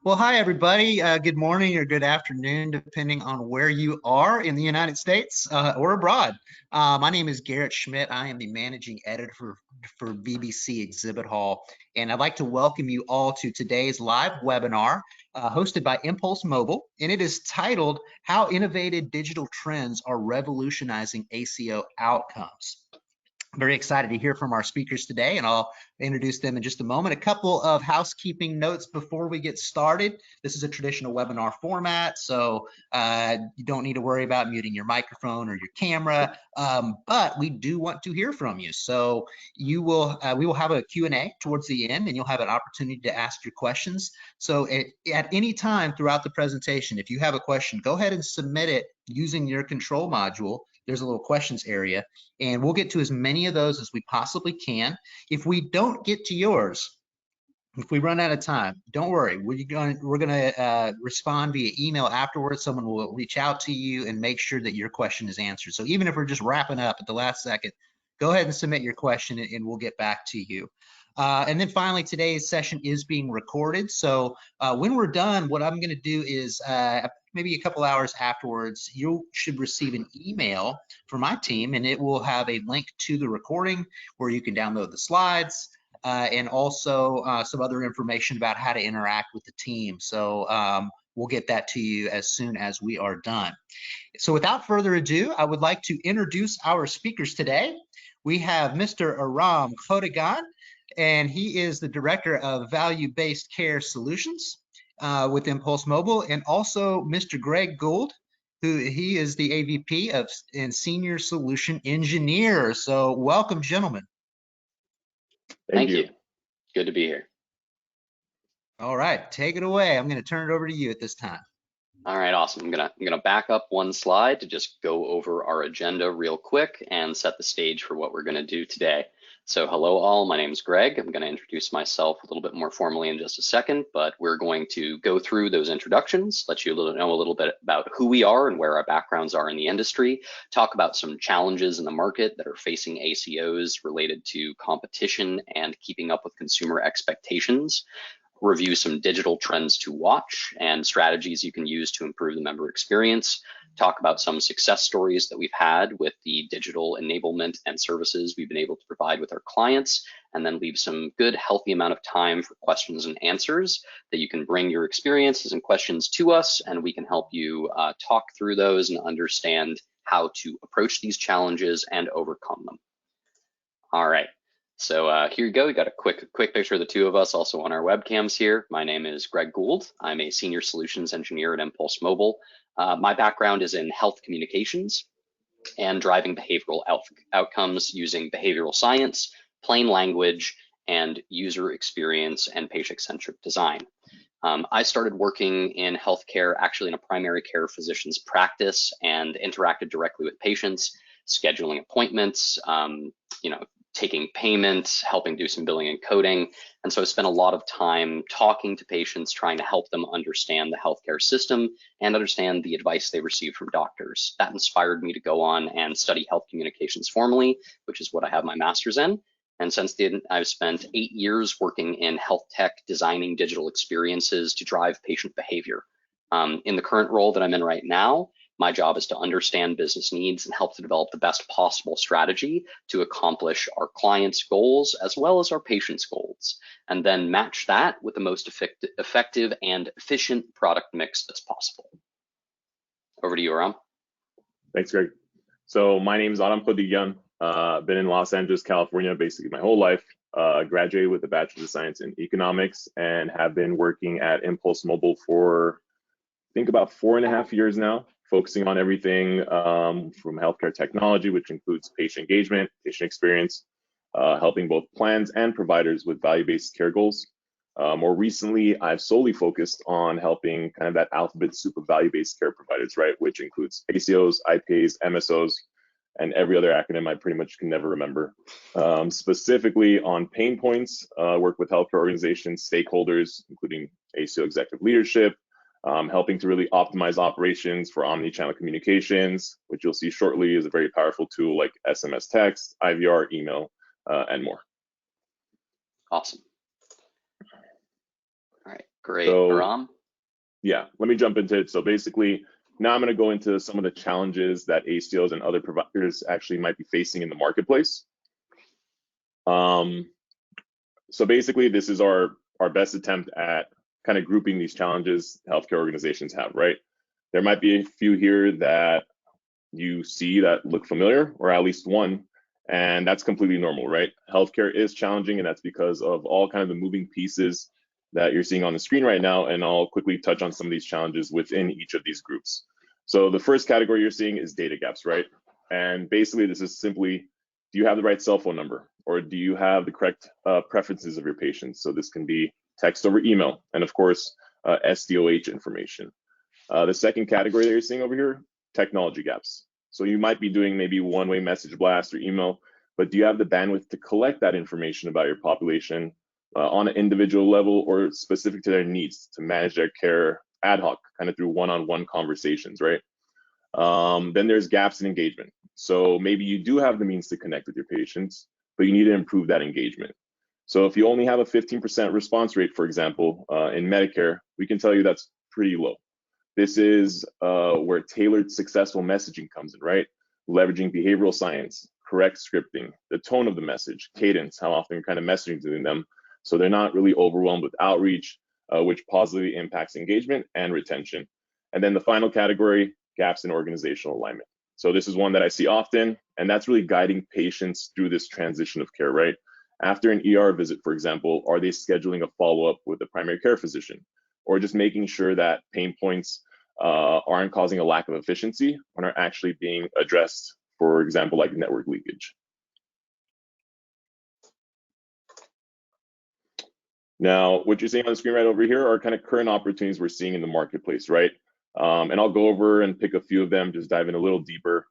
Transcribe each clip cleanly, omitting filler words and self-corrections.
Well, hi, everybody. Good morning or good afternoon, depending on where you are in the United States or abroad. My name is Garrett Schmidt. I am the managing editor for BBC Exhibit Hall, and I'd like to welcome you all to today's live webinar hosted by mPulse Mobile, and it is titled, How Innovative Digital Trends Are Revolutionizing ACO Outcomes. Very excited to hear from our speakers today, and I'll introduce them in just a moment. A couple of housekeeping notes before we get started. This is a traditional webinar format, so you don't need to worry about muting your microphone or your camera, but we do want to hear from you. So we will have a Q&A towards the end, and you'll have an opportunity to ask your questions. So at any time throughout the presentation, if you have a question, go ahead and submit it using your control module. There's a little questions area, and we'll get to as many of those as we possibly can. If we don't get to yours, if we run out of time, don't worry. We're gonna respond via email afterwards. Someone will reach out to you and make sure that your question is answered. So even if we're just wrapping up at the last second, go ahead and submit your question and we'll get back to you. And then finally, today's session is being recorded. So when we're done, what I'm gonna do is maybe a couple hours afterwards, you should receive an email from my team, and it will have a link to the recording where you can download the slides and also some other information about how to interact with the team. So we'll get that to you as soon as we are done. So without further ado, I would like to introduce our speakers today. We have Mr. Aram Khodagan, and he is the Director of Value-Based Care Solutions with mPulse Mobile, and also Mr. Greg Gould, who he is the AVP and Senior Solution Engineer. So welcome, gentlemen. Thank you. Good to be here. All right, take it away. I'm going to turn it over to you at this time. All right, awesome. I'm gonna back up one slide to just go over our agenda real quick and set the stage for what we're gonna do today. So hello all, my name is Greg. I'm gonna introduce myself a little bit more formally in just a second, but we're going to go through those introductions, let you know a little bit about who we are and where our backgrounds are in the industry, talk about some challenges in the market that are facing ACOs related to competition and keeping up with consumer expectations, review some digital trends to watch and strategies you can use to improve the member experience, talk about some success stories that we've had with the digital enablement and services we've been able to provide with our clients, and then leave some good, healthy amount of time for questions and answers that you can bring your experiences and questions to us, and we can help you talk through those and understand how to approach these challenges and overcome them. All right. So here you go. We got a quick picture of the two of us also on our webcams here. My name is Greg Gould. I'm a senior solutions engineer at mPulse Mobile. My background is in health communications and driving behavioral outcomes using behavioral science, plain language, and user experience and patient-centric design. I started working in healthcare, actually in a primary care physician's practice, and interacted directly with patients, scheduling appointments, taking payment, helping do some billing and coding. And so I spent a lot of time talking to patients, trying to help them understand the healthcare system and understand the advice they receive from doctors. That inspired me to go on and study health communications formally, which is what I have my master's in. And since then, I've spent 8 years working in health tech, designing digital experiences to drive patient behavior. In the current role that I'm in right now, my job is to understand business needs and help to develop the best possible strategy to accomplish our clients' goals as well as our patients' goals, and then match that with the most effective and efficient product mix that's possible. Over to you, Aram. Thanks, Greg. So my name is Aram Khodagan. Been in Los Angeles, California, basically my whole life. Graduated with a Bachelor of Science in Economics and have been working at mPulse Mobile for, I think, about 4.5 years now, focusing on everything from healthcare technology, which includes patient engagement, patient experience, helping both plans and providers with value-based care goals. More recently, I've solely focused on helping kind of that alphabet soup of value-based care providers, right, which includes ACOs, IPAs, MSOs, and every other acronym I pretty much can never remember. Specifically on pain points, work with healthcare organizations, stakeholders, including ACO executive leadership, helping to really optimize operations for omni-channel communications, which you'll see shortly is a very powerful tool like SMS text, IVR, email, and more. Awesome. All right, Great, So Aram. yeah, let me jump into it. So basically, now I'm going to go into some of the challenges that ACOs and other providers actually might be facing in the marketplace. So basically, this is our best attempt at kind of grouping these challenges healthcare organizations have, right? There might be a few here that you see that look familiar, or at least one, and that's completely normal, right? Healthcare is challenging, and that's because of all kind of the moving pieces that you're seeing on the screen right now, and I'll quickly touch on some of these challenges within each of these groups. So the first category you're seeing is data gaps, right? And basically, this is simply, do you have the right cell phone number, or do you have the correct preferences of your patients? So this can be text over email, and of course, SDOH information. The second category that you're seeing over here, technology gaps. So you might be doing maybe one-way message blast or email, but do you have the bandwidth to collect that information about your population on an individual level or specific to their needs to manage their care ad hoc, kind of through one-on-one conversations, right? Then there's gaps in engagement. So maybe you do have the means to connect with your patients, but you need to improve that engagement. So if you only have a 15% response rate, for example, in Medicare, we can tell you that's pretty low. This is where tailored successful messaging comes in, right? Leveraging behavioral science, correct scripting, the tone of the message, cadence, how often you're kind of messaging to them. So they're not really overwhelmed with outreach, which positively impacts engagement and retention. And then the final category, gaps in organizational alignment. So this is one that I see often, and that's really guiding patients through this transition of care, right? After an ER visit, for example, are they scheduling a follow-up with a primary care physician? Or just making sure that pain points aren't causing a lack of efficiency and are actually being addressed, for example, like network leakage. Now, what you're seeing on the screen right over here are kind of current opportunities we're seeing in the marketplace, right? And I'll go over and pick a few of them, just dive in a little deeper.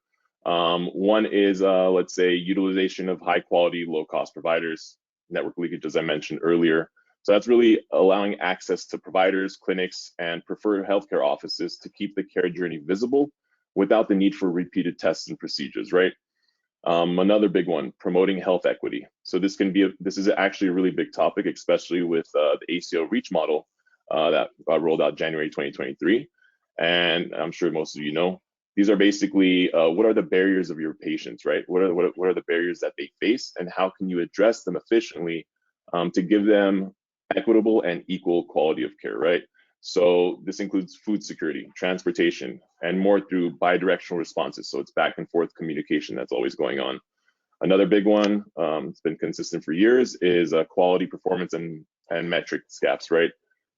One is, let's say, utilization of high quality, low cost providers, network leakage, as I mentioned earlier. So that's really allowing access to providers, clinics, and preferred healthcare offices to keep the care journey visible without the need for repeated tests and procedures, right? Another big one, promoting health equity. So this is actually a really big topic, especially with the ACO REACH model that rolled out January 2023. And I'm sure most of you know, these are basically what are the barriers of your patients, right? What are the barriers that they face, and how can you address them efficiently to give them equitable and equal quality of care, right? So this includes food security, transportation, and more through bidirectional responses. So it's back and forth communication that's always going on. Another big one, it's been consistent for years, is quality, performance, and metrics gaps, right?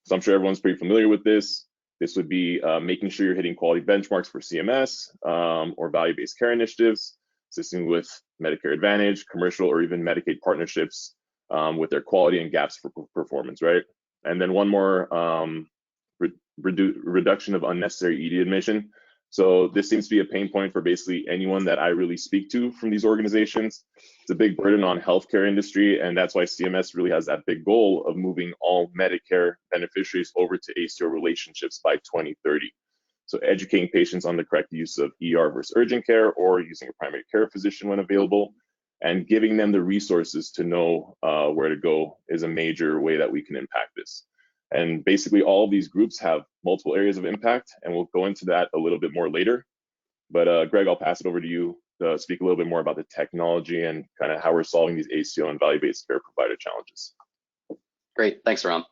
So I'm sure everyone's pretty familiar with this. This would be making sure you're hitting quality benchmarks for CMS or value-based care initiatives, assisting with Medicare Advantage, commercial, or even Medicaid partnerships with their quality and gaps for performance, right? And then one more, reduction of unnecessary ED admission. So this seems to be a pain point for basically anyone that I really speak to from these organizations. It's a big burden on healthcare industry, and that's why CMS really has that big goal of moving all Medicare beneficiaries over to ACO relationships by 2030. So educating patients on the correct use of ER versus urgent care, or using a primary care physician when available, and giving them the resources to know where to go is a major way that we can impact this. And basically all of these groups have multiple areas of impact, and we'll go into that a little bit more later. But Greg, I'll pass it over to you to speak a little bit more about the technology and kind of how we're solving these ACO and value-based care provider challenges. Great, thanks, Ram.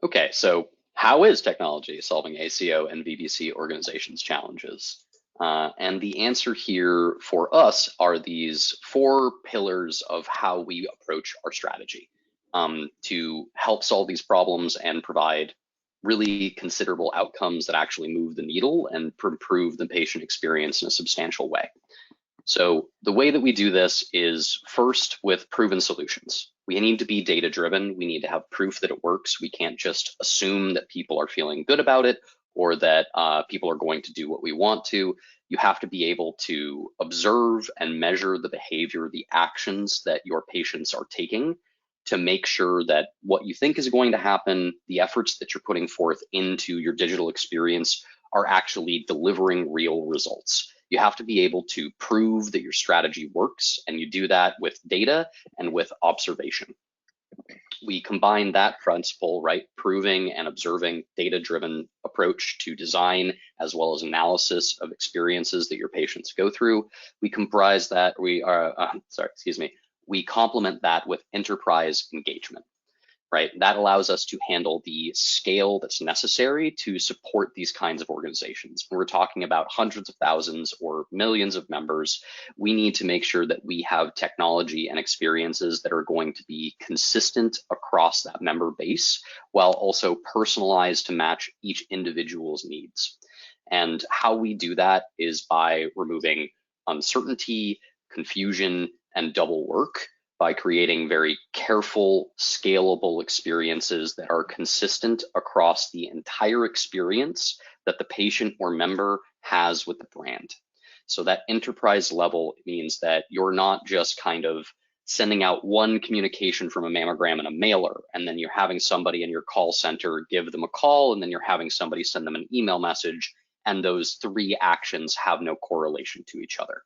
Okay, so how is technology solving ACO and VBC organizations' challenges? And the answer here for us are these 4 pillars of how we approach our strategy to help solve these problems and provide really considerable outcomes that actually move the needle and improve the patient experience in a substantial way. So the way that we do this is first with proven solutions. We need to be data-driven. We need to have proof that it works. We can't just assume that people are feeling good about it or that people are going to do what we want to. You have to be able to observe and measure the behavior, the actions that your patients are taking to make sure that what you think is going to happen, the efforts that you're putting forth into your digital experience are actually delivering real results. You have to be able to prove that your strategy works, and you do that with data and with observation. We combine that principle, right, proving and observing data-driven approach to design, as well as analysis of experiences that your patients go through. We comprise that, we complement that with enterprise engagement, right? That allows us to handle the scale that's necessary to support these kinds of organizations. When we're talking about hundreds of thousands or millions of members, we need to make sure that we have technology and experiences that are going to be consistent across that member base, while also personalized to match each individual's needs. And how we do that is by removing uncertainty, confusion, and double work, by creating very careful, scalable experiences that are consistent across the entire experience that the patient or member has with the brand. So that enterprise level means that you're not just kind of sending out one communication from a mammogram and a mailer, and then you're having somebody in your call center give them a call, and then you're having somebody send them an email message, and those three actions have no correlation to each other.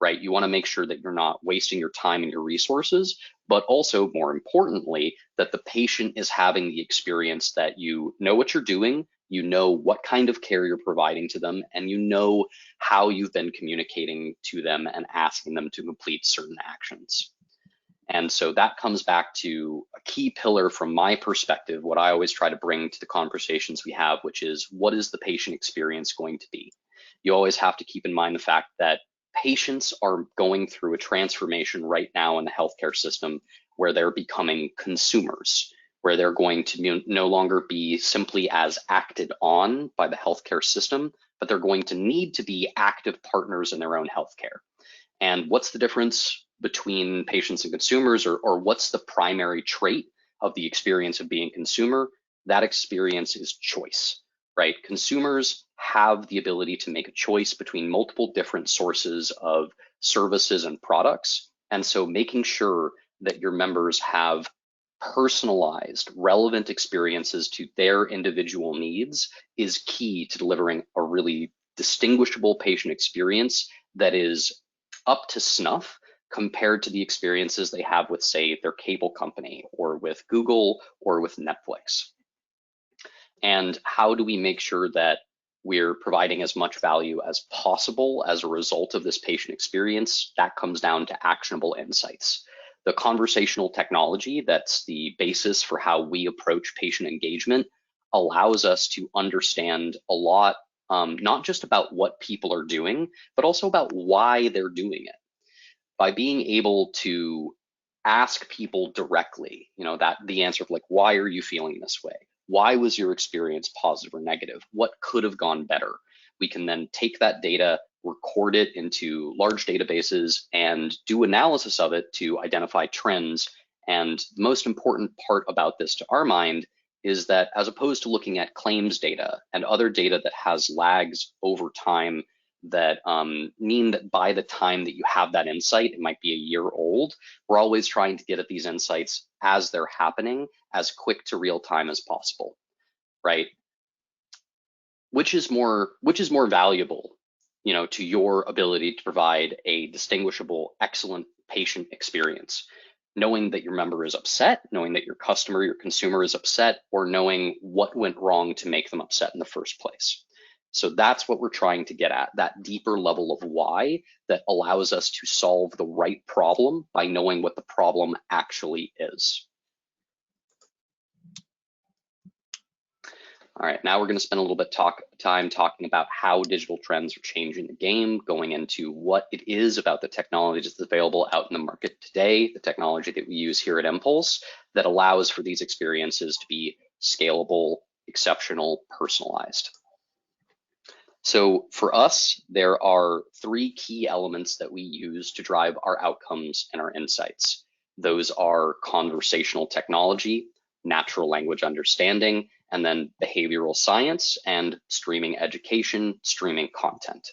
Right? You want to make sure that you're not wasting your time and your resources, but also more importantly, that the patient is having the experience that you know what you're doing, you know what kind of care you're providing to them, and you know how you've been communicating to them and asking them to complete certain actions. And so that comes back to a key pillar from my perspective, what I always try to bring to the conversations we have, which is, what is the patient experience going to be? You always have to keep in mind the fact that patients are going through a transformation right now in the healthcare system where they're becoming consumers, where they're going to no longer be simply as acted on by the healthcare system, but they're going to need to be active partners in their own healthcare. And what's the difference between patients and consumers, or what's the primary trait of the experience of being a consumer? That experience is choice, right? Consumers have the ability to make a choice between multiple different sources of services and products. And so making sure that your members have personalized, relevant experiences to their individual needs is key to delivering a really distinguishable patient experience that is up to snuff compared to the experiences they have with, say, their cable company or with Google or with Netflix. And how do we make sure that we're providing as much value as possible as a result of this patient experience? That comes down to actionable insights. The conversational technology that's the basis for how we approach patient engagement allows us to understand a lot, not just about what people are doing, but also about why they're doing it. By being able to ask people directly, that the answer of like, why are you feeling this way? Why was your experience positive or negative? What could have gone better? We can then take that data, record it into large databases, and do analysis of it to identify trends. And the most important part about this to our mind is that, as opposed to looking at claims data and other data that has lags over time that mean that by the time that you have that insight, it might be a year old, we're always trying to get at these insights as they're happening, as quick to real time as possible, right? Which is more valuable, to your ability to provide a distinguishable, excellent patient experience? Knowing that your member is upset, knowing that your customer, your consumer is upset, or knowing what went wrong to make them upset in the first place? So that's what we're trying to get at, that deeper level of why that allows us to solve the right problem by knowing what the problem actually is. All right, now we're going to spend a little bit time talking about how digital trends are changing the game, going into what it is about the technology that's available out in the market today, the technology that we use here at mPulse that allows for these experiences to be scalable, exceptional, personalized. So for us, there are three key elements that we use to drive our outcomes and our insights. Those are conversational technology, natural language understanding, and then behavioral science and streaming education, streaming content.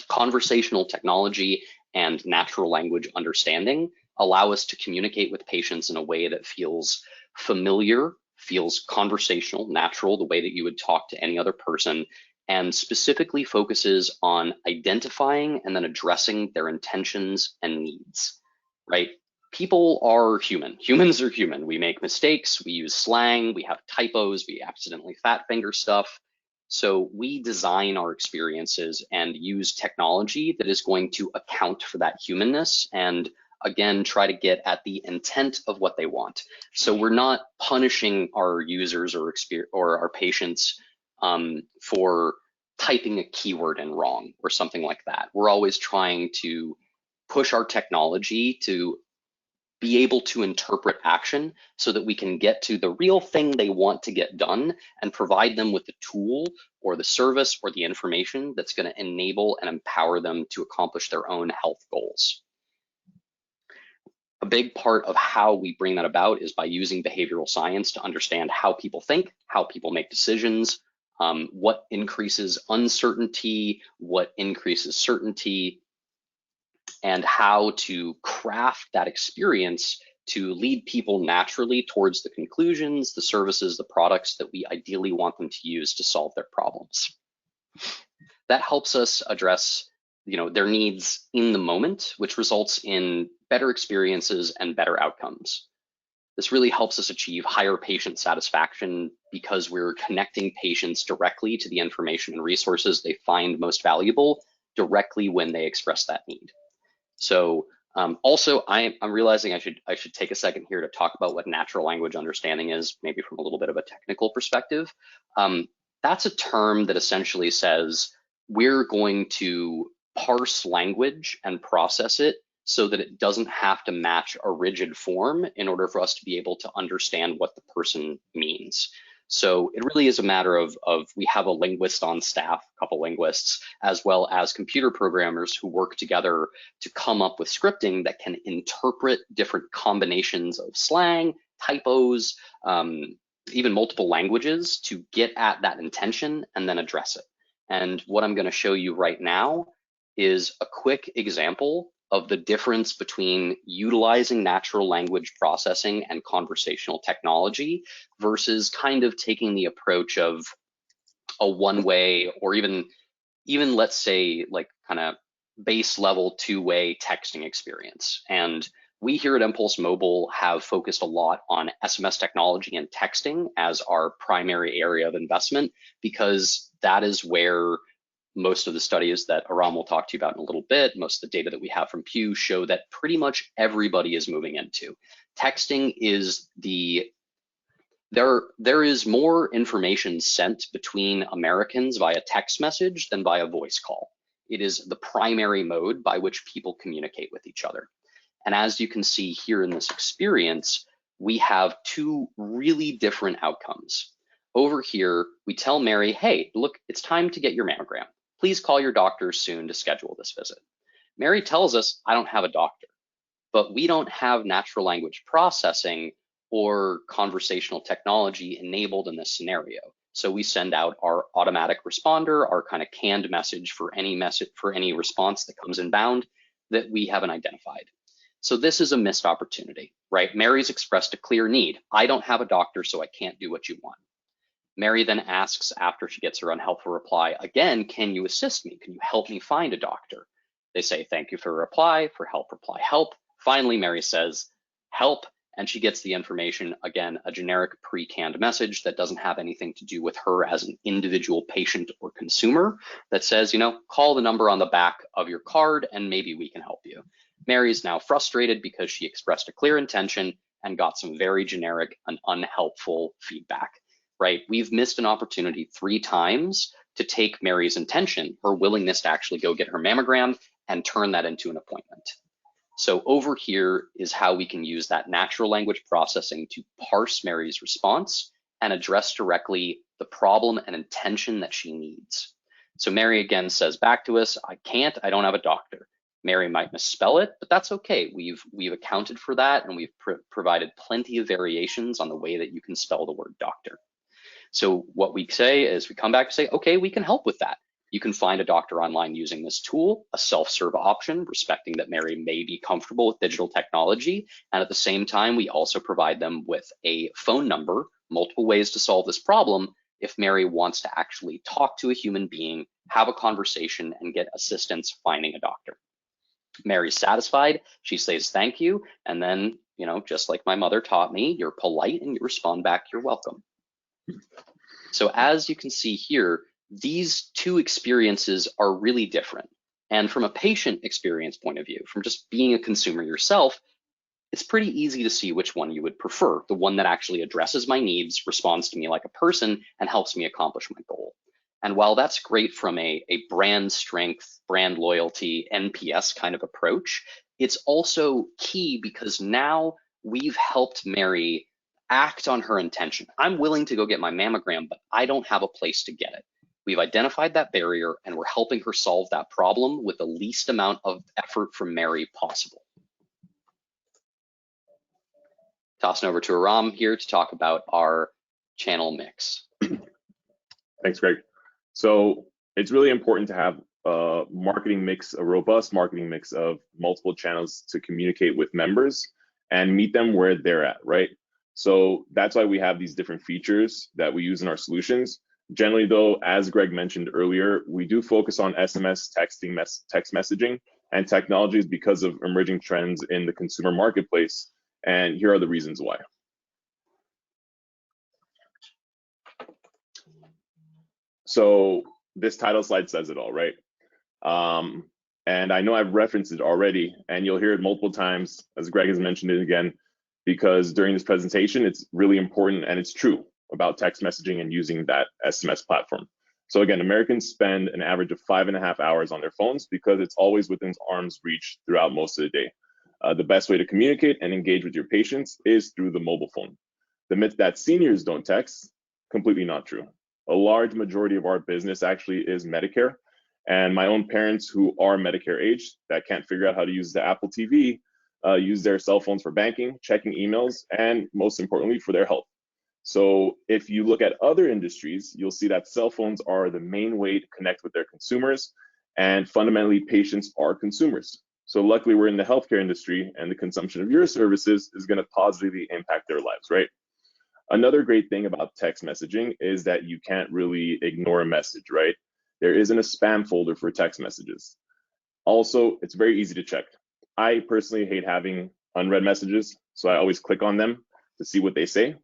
Conversational technology and natural language understanding allow us to communicate with patients in a way that feels familiar, feels conversational, natural, the way that you would talk to any other person, and specifically focuses on identifying and then addressing their intentions and needs, right? people are human. Humans are human. We make mistakes, we use slang, we have typos, we accidentally fat finger stuff. So we design our experiences and use technology that is going to account for that humanness and again, try to get at the intent of what they want. So we're not punishing our users or our patients for typing a keyword in wrong or something like that. We're always trying to push our technology to be able to interpret action so that we can get to the real thing they want to get done and provide them with the tool or the service or the information that's going to enable and empower them to accomplish their own health goals. A big part of how we bring that about is by using behavioral science to understand how people think, how people make decisions, what increases uncertainty, what increases certainty, and how to craft that experience to lead people naturally towards the conclusions, the services, the products that we ideally want them to use to solve their problems. That helps us address their needs in the moment, which results in better experiences and better outcomes. This really helps us achieve higher patient satisfaction because we're connecting patients directly to the information and resources they find most valuable directly when they express that need. So also, I'm realizing I should take a second here to talk about what natural language understanding is, maybe from a little bit of a technical perspective. That's a term that essentially says we're going to parse language and process it so that it doesn't have to match a rigid form in order for us to be able to understand what the person means. So it really is a matter of we have a linguist on staff, a couple linguists, as well as computer programmers who work together to come up with scripting that can interpret different combinations of slang, typos, even multiple languages to get at that intention and then address it. And what I'm going to show you right now is a quick example of the difference between utilizing natural language processing and conversational technology versus kind of taking the approach of a one-way or even let's say like kind of base level two-way texting experience. And we here at mPulse Mobile have focused a lot on SMS technology and texting as our primary area of investment because that is where most of the studies that Aram will talk to you about in a little bit, most of the data that we have from Pew show that pretty much everybody is moving into. Texting is there is more information sent between Americans via text message than via voice call. It is the primary mode by which people communicate with each other. And as you can see here in this experience, we have two really different outcomes. Over here, we tell Mary, hey, look, it's time to get your mammogram. Please call your doctor soon to schedule this visit. Mary tells us, I don't have a doctor, but we don't have natural language processing or conversational technology enabled in this scenario. So we send out our automatic responder, our kind of canned message for any response that comes inbound that we haven't identified. So this is a missed opportunity, right? Mary's expressed a clear need. I don't have a doctor, so I can't do what you want. Mary then asks after she gets her unhelpful reply, again, can you assist me? Can you help me find a doctor? They say, thank you for a reply, for help, reply, help. Finally, Mary says, help, and she gets the information, again, a generic pre-canned message that doesn't have anything to do with her as an individual patient or consumer that says, call the number on the back of your card and maybe we can help you. Mary is now frustrated because she expressed a clear intention and got some very generic and unhelpful feedback, right? We've missed an opportunity 3 times to take Mary's intention, her willingness to actually go get her mammogram and turn that into an appointment. So over here is how we can use that natural language processing to parse Mary's response and address directly the problem and intention that she needs. So Mary again says back to us, I don't have a doctor. Mary might misspell it, but that's okay. We've accounted for that and we've provided plenty of variations on the way that you can spell the word doctor. So what we say is we come back and say, okay, we can help with that. You can find a doctor online using this tool, a self-serve option, respecting that Mary may be comfortable with digital technology. And at the same time, we also provide them with a phone number, multiple ways to solve this problem if Mary wants to actually talk to a human being, have a conversation, and get assistance finding a doctor. Mary's satisfied, she says thank you, and then, just like my mother taught me, you're polite and you respond back, you're welcome. So as you can see here, these two experiences are really different. And from a patient experience point of view, from just being a consumer yourself, it's pretty easy to see which one you would prefer, the one that actually addresses my needs, responds to me like a person, and helps me accomplish my goal. And while that's great from a brand strength, brand loyalty, NPS kind of approach, it's also key because now we've helped Mary act on her intention. I'm willing to go get my mammogram, but I don't have a place to get it. We've identified that barrier and we're helping her solve that problem with the least amount of effort from Mary possible. Tossing over to Aram here to talk about our channel mix. Thanks, Greg. So it's really important to have a marketing mix, a robust marketing mix of multiple channels to communicate with members and meet them where they're at, right? So that's why we have these different features that we use in our solutions. Generally though, as Greg mentioned earlier, we do focus on SMS, texting, text messaging, and technologies because of emerging trends in the consumer marketplace. And here are the reasons why. So this title slide says it all, right? And I know I've referenced it already, and you'll hear it multiple times, as Greg has mentioned it again, because during this presentation, it's really important and it's true about text messaging and using that SMS platform. So again, Americans spend an average of 5.5 hours on their phones because it's always within arm's reach throughout most of the day. The best way to communicate and engage with your patients is through the mobile phone. The myth that seniors don't text, completely not true. A large majority of our business actually is Medicare, and my own parents who are Medicare age that can't figure out how to use the Apple TV use their cell phones for banking, checking emails, and most importantly for their health. So if you look at other industries, you'll see that cell phones are the main way to connect with their consumers, and fundamentally patients are consumers. So luckily we're in the healthcare industry, and the consumption of your services is going to positively impact their lives, right? Another great thing about text messaging is that you can't really ignore a message, right? There isn't a spam folder for text messages. Also, it's very easy to check. I personally hate having unread messages, so I always click on them to see what they say.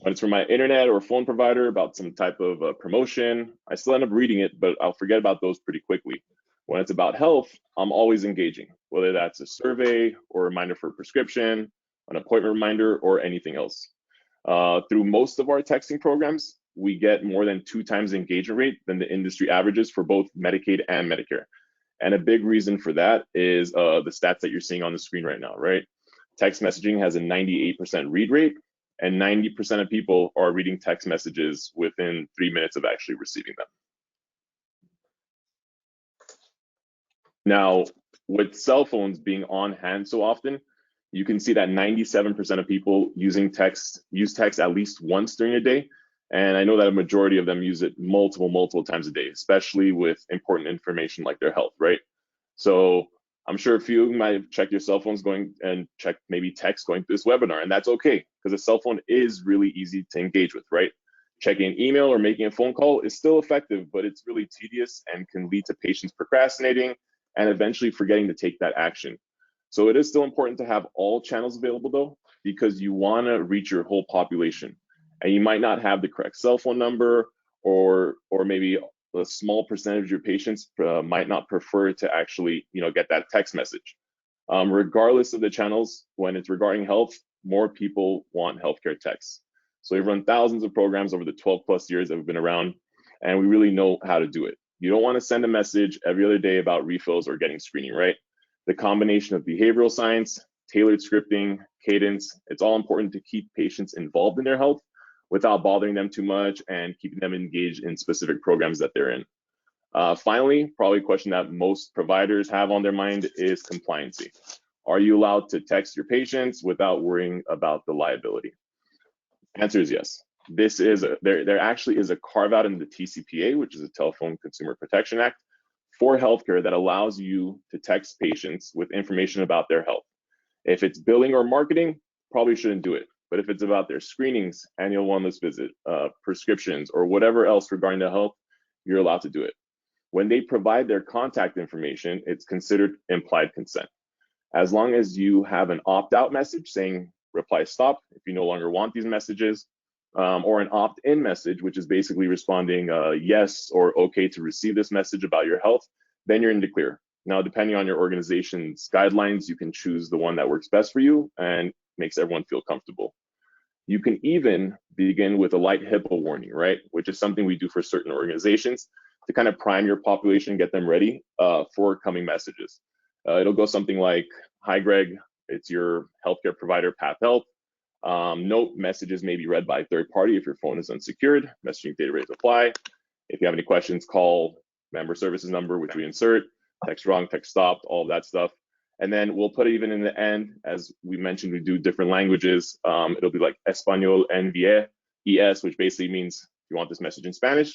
When it's from my internet or phone provider about some type of promotion, I still end up reading it, but I'll forget about those pretty quickly. When it's about health, I'm always engaging, whether that's a survey or a reminder for a prescription, an appointment reminder, or anything else. Through most of our texting programs, we get more than 2 times the engagement rate than the industry averages for both Medicaid and Medicare. And a big reason for that is the stats that you're seeing on the screen right now, right? Text messaging has a 98% read rate, and 90% of people are reading text messages within 3 minutes of actually receiving them. Now, with cell phones being on hand so often, you can see that 97% of people use text at least once during a day. And I know that a majority of them use it multiple times a day, especially with important information like their health, right? So I'm sure a few might have checked your cell phones going and checked maybe text going through this webinar, and that's okay, because a cell phone is really easy to engage with, right? Checking an email or making a phone call is still effective, but it's really tedious and can lead to patients procrastinating and eventually forgetting to take that action. So it is still important to have all channels available though, because you want to reach your whole population, and you might not have the correct cell phone number, or maybe a small percentage of your patients might not prefer to actually get that text message. Regardless of the channels, when it's regarding health, more people want healthcare texts. So we've run thousands of programs over the 12+ years that we've been around, and we really know how to do it. You don't want to send a message every other day about refills or getting screening, right? The combination of behavioral science, tailored scripting, cadence, it's all important to keep patients involved in their health without bothering them too much and keeping them engaged in specific programs that they're in. Finally, probably a question that most providers have on their mind is compliancy. Are you allowed to text your patients without worrying about the liability? Answer is yes. There actually is a carve out in the TCPA, which is the Telephone Consumer Protection Act, for healthcare that allows you to text patients with information about their health. If it's billing or marketing, probably shouldn't do it. But if it's about their screenings, annual wellness visit, prescriptions, or whatever else regarding their health, you're allowed to do it. When they provide their contact information, it's considered implied consent. As long as you have an opt-out message saying reply stop if you no longer want these messages, or an opt-in message, which is basically responding yes or okay to receive this message about your health, then you're in the clear. Now, depending on your organization's guidelines, you can choose the one that works best for you and makes everyone feel comfortable. You can even begin with a light HIPAA warning, right? Which is something we do for certain organizations to kind of prime your population, get them ready for coming messages. It'll go something like, hi, Greg, it's your healthcare provider, Path Health. Note, messages may be read by a third party if your phone is unsecured. Messaging data rates apply. If you have any questions, call member services number, which we insert. Text wrong, text stopped, all of that stuff. And then we'll put it even in the end, as we mentioned, we do different languages. It'll be like Español envié, ES, which basically means if you want this message in Spanish,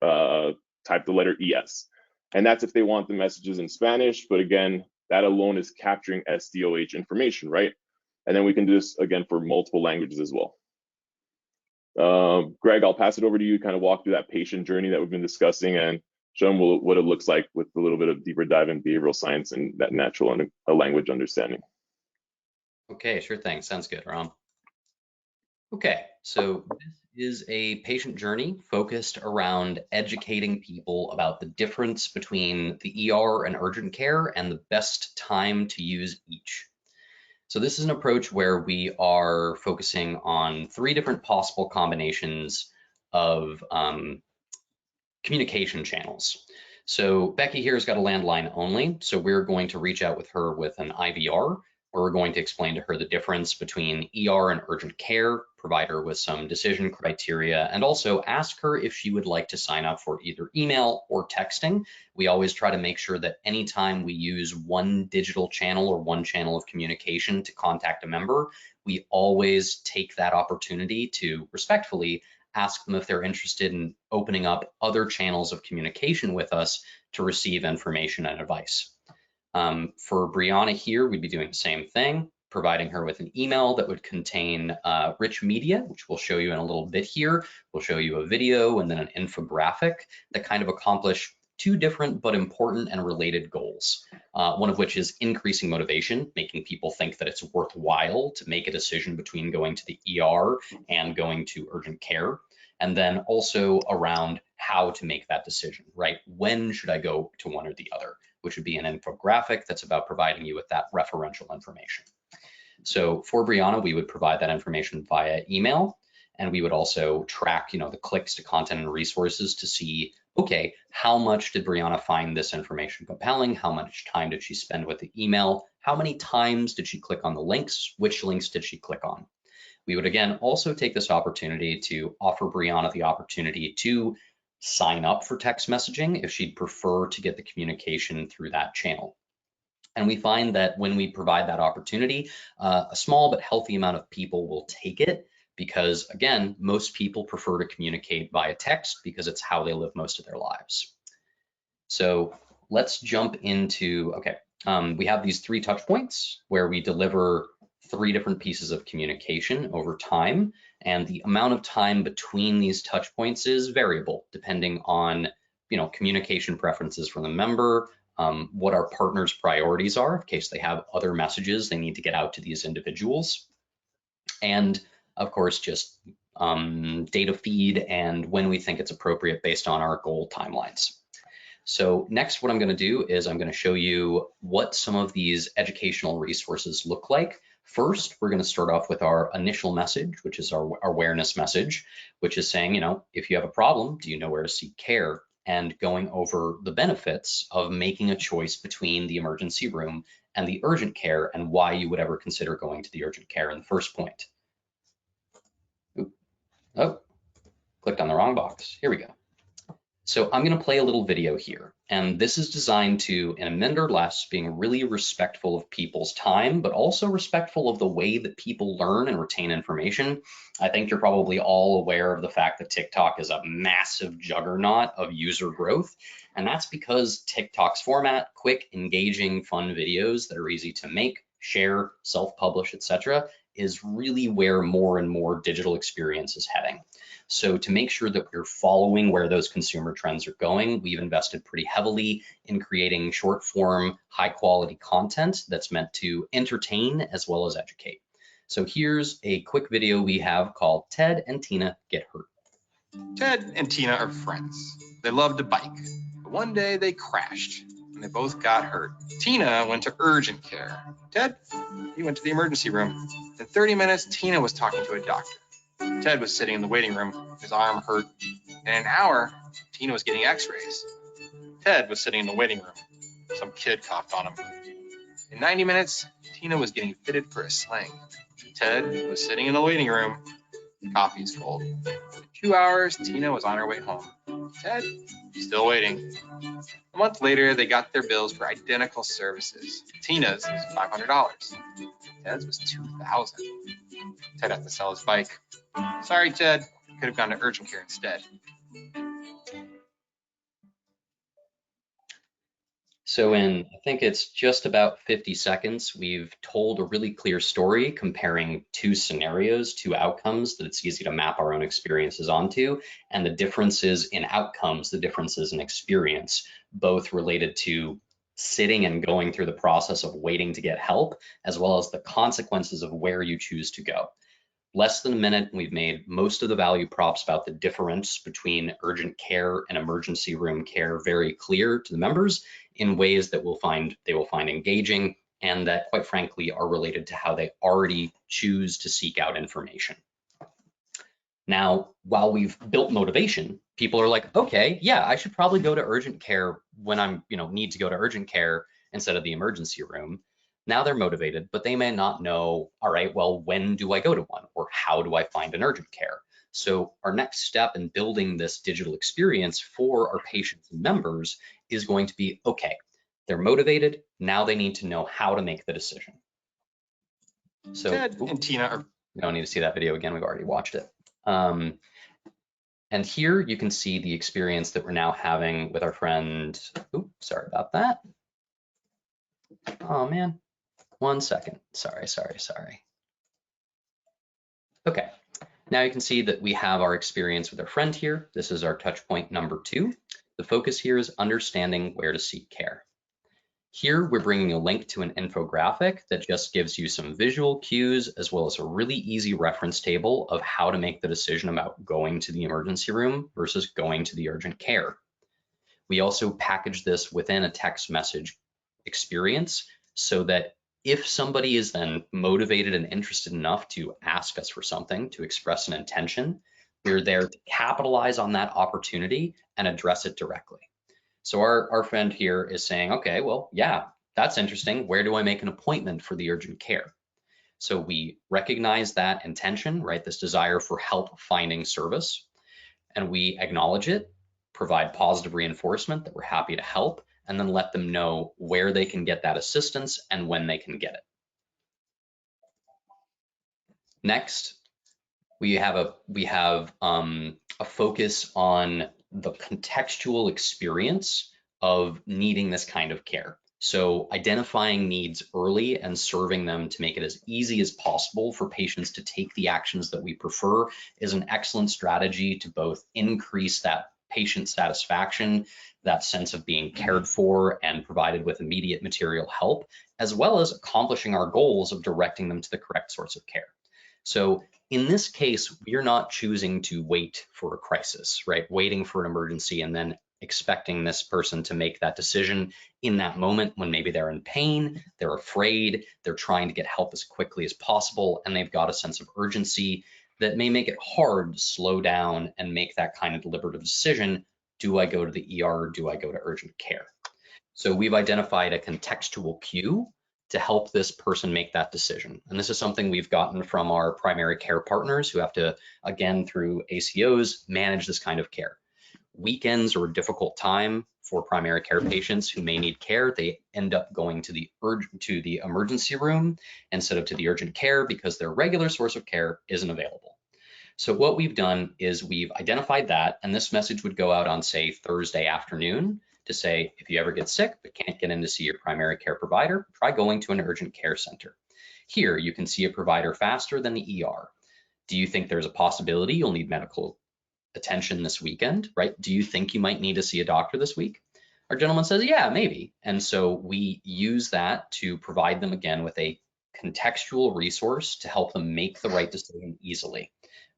type the letter ES. And that's if they want the messages in Spanish. But again, that alone is capturing SDOH information, right? And then we can do this again for multiple languages as well. Greg, I'll pass it over to you, kind of walk through that patient journey that we've been discussing and show them what it looks like with a little bit of deeper dive in behavioral science and that natural and a language understanding. Okay, sure thing. Sounds good, Ram. Okay, so this is a patient journey focused around educating people about the difference between the ER and urgent care and the best time to use each. So this is an approach where we are focusing on 3 different possible combinations of communication channels. So Becky here has got a landline only, so we're going to reach out with her with an IVR, where we're going to explain to her the difference between ER and urgent care, provide her with some decision criteria, and also ask her if she would like to sign up for either email or texting. We always try to make sure that anytime we use one digital channel or one channel of communication to contact a member, we always take that opportunity to respectfully ask them if they're interested in opening up other channels of communication with us to receive information and advice. For Brianna here, we'd be doing the same thing, providing her with an email that would contain rich media, which we'll show you in a little bit here. We'll show you a video and then an infographic that kind of accomplish 2 different but important and related goals. One of which is increasing motivation, making people think that it's worthwhile to make a decision between going to the ER and going to urgent care. And then also around how to make that decision, right? When should I go to one or the other? Which would be an infographic that's about providing you with that referential information. So for Brianna, we would provide that information via email, and we would also track, the clicks to content and resources to see, okay, how much did Brianna find this information compelling? How much time did she spend with the email? How many times did she click on the links? Which links did she click on? We would again also take this opportunity to offer Brianna the opportunity to sign up for text messaging if she'd prefer to get the communication through that channel. And we find that when we provide that opportunity, a small but healthy amount of people will take it because, again, most people prefer to communicate via text because it's how they live most of their lives. So let's jump into, we have these 3 touch points where we deliver 3 different pieces of communication over time, and the amount of time between these touch points is variable depending on communication preferences from the member, what our partners' priorities are in case they have other messages they need to get out to these individuals, and of course just data feed and when we think it's appropriate based on our goal timelines. So next, what I'm going to do is I'm going to show you what some of these educational resources look like. First, we're going to start off with our initial message, which is our awareness message, which is saying, if you have a problem, do you know where to seek care? And going over the benefits of making a choice between the emergency room and the urgent care and why you would ever consider going to the urgent care in the first point. Oh, clicked on the wrong box. Here we go. So I'm going to play a little video here, and this is designed to, in a minute or less, being really respectful of people's time, but also respectful of the way that people learn and retain information. I think you're probably all aware of the fact that TikTok is a massive juggernaut of user growth, and that's because TikTok's format, quick, engaging, fun videos that are easy to make, share, self-publish, etc., is really where more and more digital experience is heading. So to make sure that we're following where those consumer trends are going, we've invested pretty heavily in creating short form, high quality content that's meant to entertain as well as educate. So here's a quick video we have called Ted and Tina Get Hurt. Ted and Tina are friends. They love to bike. But one day they crashed and they both got hurt. Tina went to urgent care. Ted, he went to the emergency room. In 30 minutes, Tina was talking to a doctor. Ted was sitting in the waiting room, his arm hurt. In an hour, Tina was getting x-rays. Ted was sitting in the waiting room. Some kid coughed on him. In 90 minutes, Tina was getting fitted for a sling. Ted was sitting in the waiting room. Coffee's cold. In 2 hours, Tina was on her way home. Ted, still waiting. A month later, they got their bills for identical services. Tina's was $500. Ted's was $2,000. Ted had to sell his bike. Sorry, Ted. Could have gone to urgent care instead. So in, I think it's just about 50 seconds, we've told a really clear story comparing two scenarios, two outcomes that it's easy to map our own experiences onto, and the differences in outcomes, the differences in experience, both related to sitting and going through the process of waiting to get help, as well as the consequences of where you choose to go. Less than a minute, we've made most of the value props about the difference between urgent care and emergency room care very clear to the members in ways that they will find engaging and that, quite frankly, are related to how they already choose to seek out information. Now, while we've built motivation, people are like, okay, yeah, I should probably go to urgent care when I'm, need to go to urgent care instead of the emergency room. Now they're motivated, but they may not know, all right, well, when do I go to one, or how do I find an urgent care? So our next step in building this digital experience for our patients and members is going to be, okay, they're motivated, now they need to know how to make the decision. So Ted and Tina are... You don't need to see that video again, we've already watched it. And here you can see the experience that we're now having with our friend. Oops, sorry about that. Oh man, 1 second. Sorry. Okay, now you can see that we have our experience with our friend here. This is our touch point number 2. The focus here is understanding where to seek care. Here, we're bringing a link to an infographic that just gives you some visual cues as well as a really easy reference table of how to make the decision about going to the emergency room versus going to the urgent care. We also package this within a text message experience so that if somebody is then motivated and interested enough to ask us for something, to express an intention, we're there to capitalize on that opportunity and address it directly. So our friend here is saying, okay, well, yeah, that's interesting. Where do I make an appointment for the urgent care? So we recognize that intention, right? This desire for help finding service, and we acknowledge it, provide positive reinforcement that we're happy to help, and then let them know where they can get that assistance and when they can get it. Next, we have a focus on the contextual experience of needing this kind of care. So identifying needs early and serving them to make it as easy as possible for patients to take the actions that we prefer is an excellent strategy to both increase that patient satisfaction, that sense of being cared for and provided with immediate material help, as well as accomplishing our goals of directing them to the correct source of care. So in this case, we're not choosing to wait for a crisis, right? Waiting for an emergency and then expecting this person to make that decision in that moment when maybe they're in pain, they're afraid, they're trying to get help as quickly as possible, and they've got a sense of urgency that may make it hard to slow down and make that kind of deliberative decision. Do I go to the ER or do I go to urgent care? So we've identified a contextual cue to help this person make that decision. And this is something we've gotten from our primary care partners who have to, again, through ACOs, manage this kind of care. Weekends are a difficult time for primary care patients who may need care. They end up going to the emergency room instead of to the urgent care because their regular source of care isn't available. So what we've done is we've identified that, and this message would go out on, say, Thursday afternoon to say, if you ever get sick but can't get in to see your primary care provider, try going to an urgent care center. Here, you can see a provider faster than the ER. Do you think there's a possibility you'll need medical attention this weekend, right? Do you think you might need to see a doctor this week? Our gentleman says, yeah, maybe. And so we use that to provide them again with a contextual resource to help them make the right decision easily,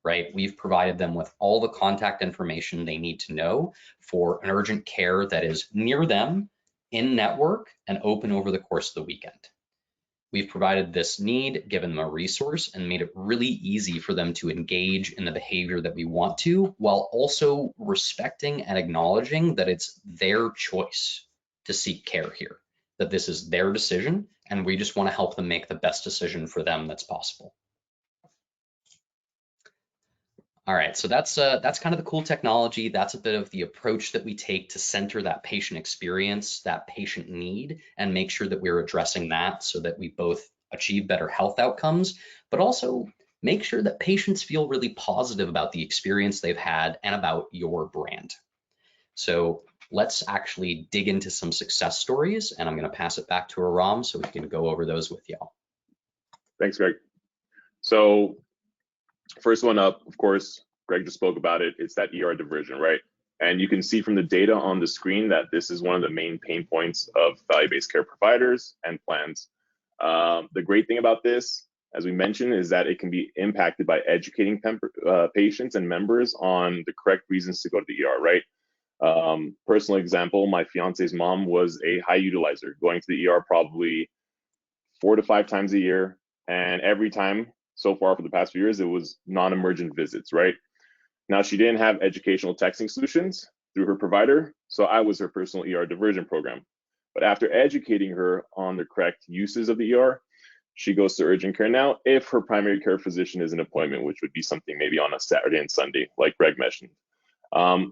right? We've provided them with all the contact information they need to know for an urgent care that is near them, in network, and open over the course of the weekend. We've provided this need, given them a resource, and made it really easy for them to engage in the behavior that we want to, while also respecting and acknowledging that it's their choice to seek care here, that this is their decision, and we just want to help them make the best decision for them that's possible. All right, so that's kind of the cool technology. That's a bit of the approach that we take to center that patient experience, that patient need, and make sure that we're addressing that so that we both achieve better health outcomes, but also make sure that patients feel really positive about the experience they've had and about your brand. So let's actually dig into some success stories, and I'm going to pass it back to Aram so we can go over those with y'all. Thanks, Greg. So first one up, of course, Greg just spoke about it. It's that ER diversion, right? And you can see from the data on the screen that this is one of the main pain points of value-based care providers and plans. The great thing about this, as we mentioned, is that it can be impacted by educating patients and members on the correct reasons to go to the ER, right? Personal example, my fiance's mom was a high utilizer, going to the ER probably 4 to 5 times a year. And every time so far for the past few years, it was non-emergent visits, right? Now, she didn't have educational texting solutions through her provider, so I was her personal ER diversion program. But after educating her on the correct uses of the ER, she goes to urgent care now if her primary care physician is an appointment, which would be something maybe on a Saturday and Sunday, like Greg mentioned.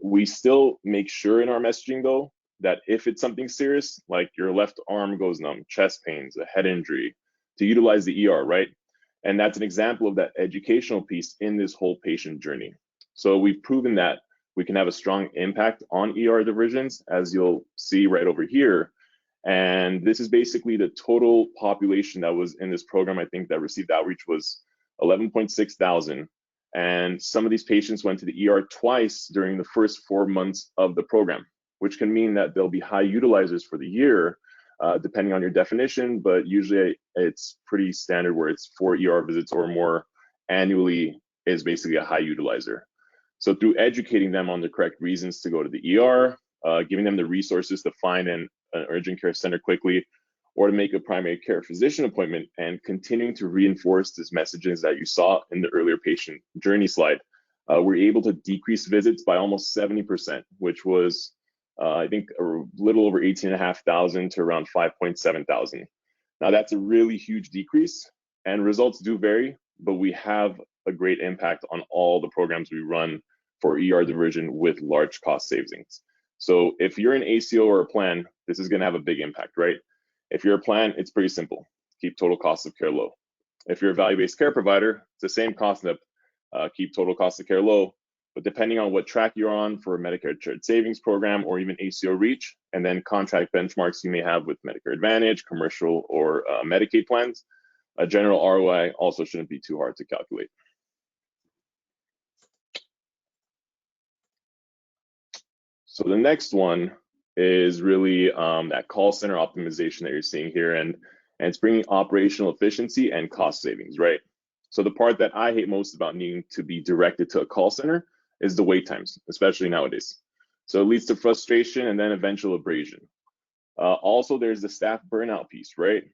We still make sure in our messaging, though, that if it's something serious, like your left arm goes numb, chest pains, a head injury, to utilize the ER, right? And that's an example of that educational piece in this whole patient journey. So we've proven that we can have a strong impact on ER diversions, as you'll see right over here. And this is basically the total population that was in this program. I think that received outreach was 11.6 thousand. And some of these patients went to the ER twice during the first 4 months of the program, which can mean that they'll be high utilizers for the year, depending on your definition, but usually it's pretty standard where it's 4 ER visits or more annually is basically a high utilizer. So through educating them on the correct reasons to go to the ER, giving them the resources to find an urgent care center quickly, or to make a primary care physician appointment, and continuing to reinforce these messages that you saw in the earlier patient journey slide, we're able to decrease visits by almost 70%, which was I think a little over 18,500 to around 5.7 thousand. Now that's a really huge decrease, and results do vary, but we have a great impact on all the programs we run for ER diversion with large cost savings. So if you're an ACO or a plan, this is going to have a big impact, right? If you're a plan, it's pretty simple. Keep total cost of care low. If you're a value-based care provider, it's the same concept. Keep total cost of care low. But depending on what track you're on for a Medicare Shared Savings Program or even ACO REACH, and then contract benchmarks you may have with Medicare Advantage, commercial, or Medicaid plans, a general ROI also shouldn't be too hard to calculate. So the next one is really that call center optimization that you're seeing here, and it's bringing operational efficiency and cost savings, right? So the part that I hate most about needing to be directed to a call center is the wait times, especially nowadays. So it leads to frustration and then eventual abrasion. Also, there's the staff burnout piece, right?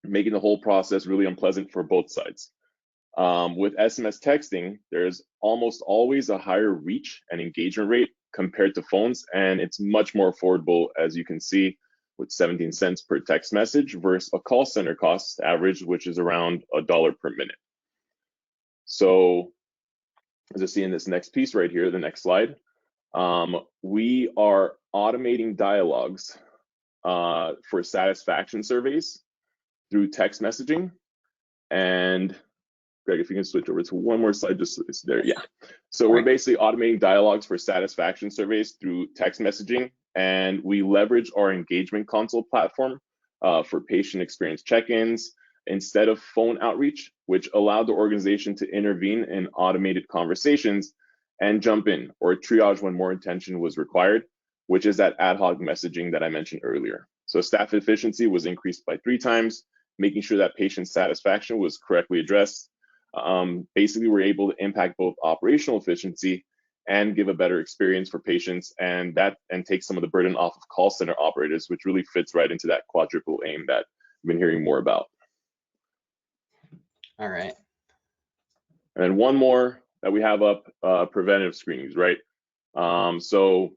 Making the whole process really unpleasant for both sides. With SMS texting, there's almost always a higher reach and engagement rate compared to phones, and it's much more affordable, as you can see, with 17 cents per text message versus a call center cost average, which is around $1 per minute. So as you see in this next piece right here, the next slide, we are automating dialogues for satisfaction surveys through text messaging. And Greg, if you can switch over to one more slide, just it's there, yeah. So we're basically automating dialogues for satisfaction surveys through text messaging, and we leverage our engagement console platform for patient experience check-ins, instead of phone outreach, which allowed the organization to intervene in automated conversations and jump in or triage when more attention was required, which is that ad hoc messaging that I mentioned earlier. So staff efficiency was increased by 3 times, making sure that patient satisfaction was correctly addressed. Basically, we're able to impact both operational efficiency and give a better experience for patients, and take some of the burden off of call center operators, which really fits right into that quadruple aim that I've been hearing more about. All right. And then one more that we have up, preventive screenings, right? So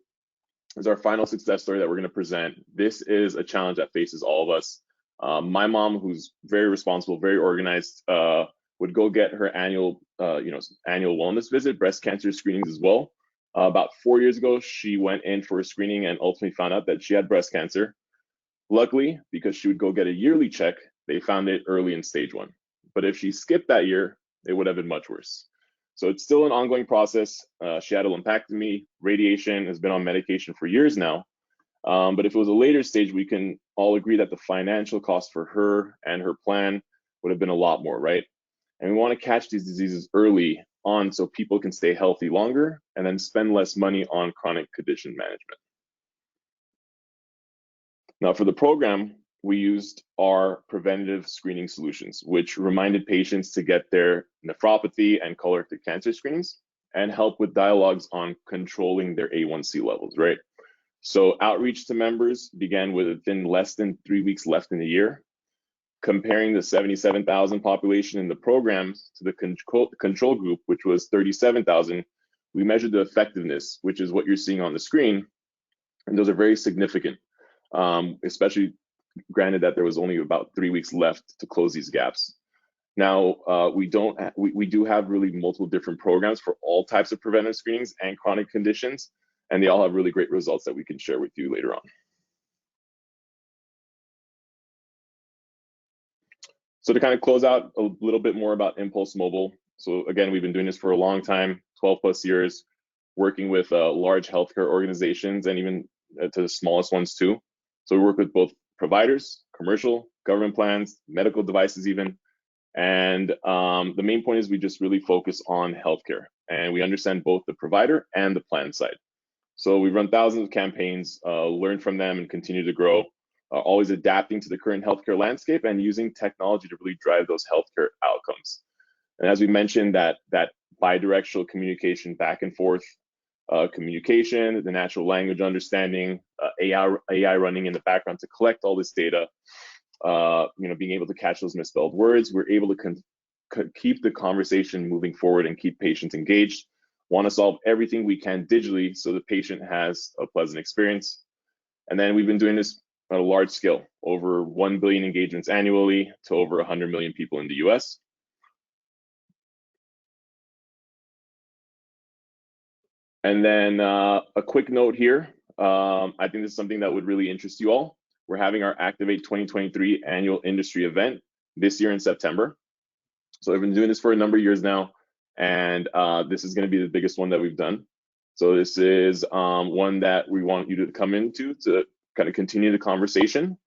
as our final success story that we're going to present, this is a challenge that faces all of us. My mom, who's very responsible, very organized, would go get her annual wellness visit, breast cancer screenings as well. About 4 years ago, she went in for a screening and ultimately found out that she had breast cancer. Luckily, because she would go get a yearly check, they found it early in stage 1. But if she skipped that year, it would have been much worse. So it's still an ongoing process. She had a lumpectomy, radiation, has been on medication for years now. But if it was a later stage, we can all agree that the financial cost for her and her plan would have been a lot more, right? And we want to catch these diseases early on so people can stay healthy longer and then spend less money on chronic condition management. Now, for the program, we used our preventative screening solutions, which reminded patients to get their nephropathy and colorectal cancer screenings and help with dialogues on controlling their A1C levels, right? So outreach to members began within less than 3 weeks left in the year. Comparing the 77,000 population in the programs to the control group, which was 37,000, we measured the effectiveness, which is what you're seeing on the screen. And those are very significant, especially granted that there was only about 3 weeks left to close these gaps. Now, we do have really multiple different programs for all types of preventive screenings and chronic conditions, and they all have really great results that we can share with you later on. So to kind of close out a little bit more about mPulse Mobile. So again, we've been doing this for a long time, 12 plus years, working with large healthcare organizations and even to the smallest ones too. So we work with both providers, commercial, government plans, medical devices even. And the main point is we just really focus on healthcare and we understand both the provider and the plan side. So we run thousands of campaigns, learn from them and continue to grow. Always adapting to the current healthcare landscape and using technology to really drive those healthcare outcomes. And as we mentioned, that bidirectional communication back and forth, communication, the natural language understanding, AI running in the background to collect all this data, being able to catch those misspelled words, we're able to keep the conversation moving forward and keep patients engaged. Want to solve everything we can digitally so the patient has a pleasant experience. And then we've been doing this at a large scale, over 1 billion engagements annually to over 100 million people in the US. And then a quick note here, I think this is something that would really interest you all. We're having our Activate 2023 annual industry event this year in September. So I've been doing this for a number of years now, and this is going to be the biggest one that we've done. So this is one that we want you to come into to kind of continue the conversation.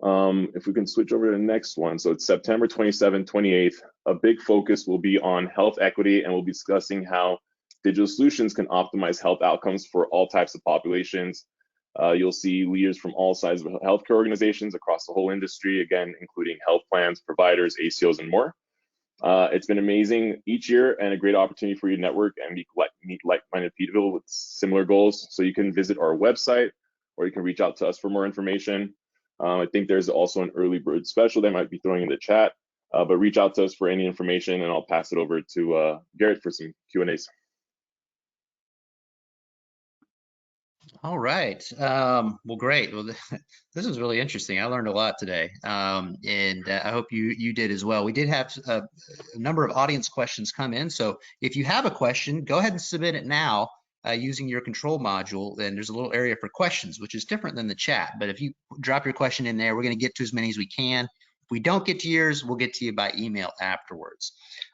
If we can switch over to the next one. So it's September 27th, 28th. A big focus will be on health equity, and we'll be discussing how digital solutions can optimize health outcomes for all types of populations. You'll see leaders from all sizes of healthcare organizations across the whole industry, again, including health plans, providers, ACOs, and more. It's been amazing each year and a great opportunity for you to network and meet like-minded people with similar goals. So you can visit our website or you can reach out to us for more information. I think there's also an early bird special they might be throwing in the chat, but reach out to us for any information and I'll pass it over to Garrett for some Q&As. All right. Well, great. Well, this is really interesting. I learned a lot today, and I hope you did as well. We did have a number of audience questions come in. So if you have a question, go ahead and submit it now using your control module. And there's a little area for questions, which is different than the chat. But if you drop your question in there, we're going to get to as many as we can. If we don't get to yours, we'll get to you by email afterwards.